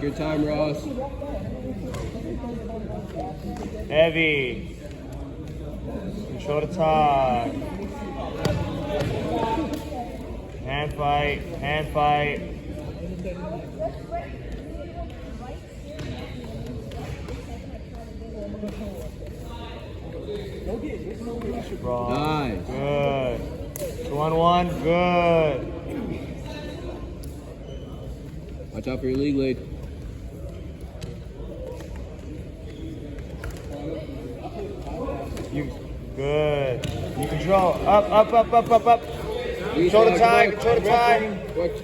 your time, Ross. Heavy. Control the top. Hand fight, hand fight. Nice. Good. 2-on-1, good. Watch out for your league lead. You good. You control. Up. Control the time. Control the time.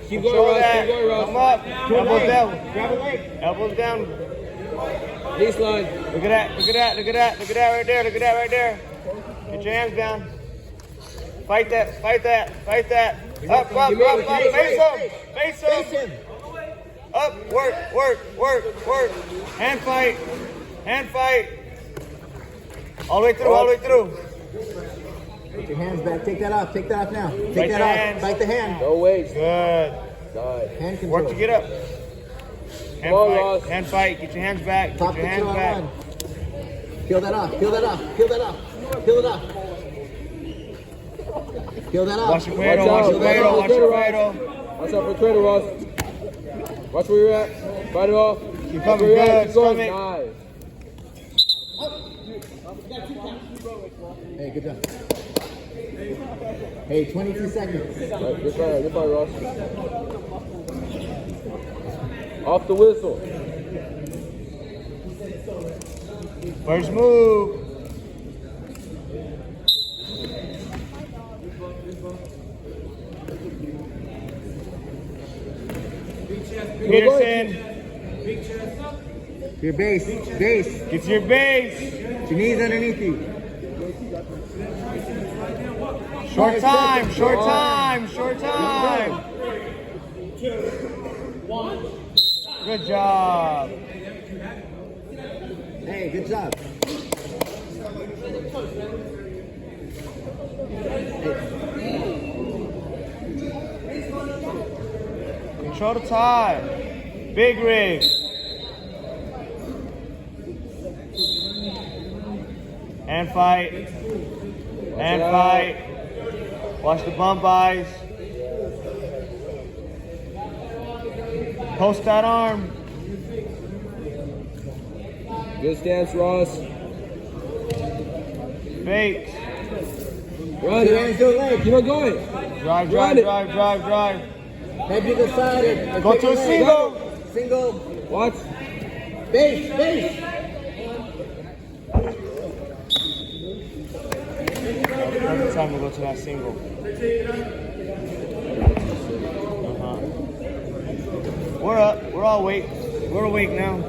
Keep going, Ross. That. Keep going, Ross. Come up. Elbows down. Grab a leg. Elbows down. Knee slide. Look at that. Look at that. Look at that. Look at that right there. Look at that right there. Get your hands down. Fight that. Fight that. Fight that. Up. Face him. Face him. Up. Work. Hand fight. Hand fight. All the way through. All the way through. Put your hands back. Take that off. Take that off now. Take Bite that the off. hands. Bite the hand. No waste. Good. Nice. Hand control. Work to get up. Hand Come on, fight. Ross. Hand fight. Get your hands back. Top Get your the hands back. 2-on-1. Peel that off. Peel that off. Peel that off. Peel it off. Peel that off. Watch your cradle. Watch your cradle. Watch your cradle. Watch out for the cradle, Ross. Watch where you're at. Fight it off. Keep Watch coming. where you're at. Good. Keep going. Stomach. Nice. Hey, good job. Hey, 22 seconds. Right, good fight, Ross. Off the whistle. First move. Peterson. Your base. Base. Get to your base. Your knees underneath you. Short time. Short time. Short time. Good job. Hey, good job. Control the time. Big rig. Hand fight. Hand fight. Watch the bump eyes. Post that arm. Good stance, Ross. Fake. Run. Your hands to the leg. Keep on going. Drive. Head to the side. And Go take to a your leg. single. Single. Watch. Base. Perfect time to go to that single. We're up. We're all awake. We're awake now.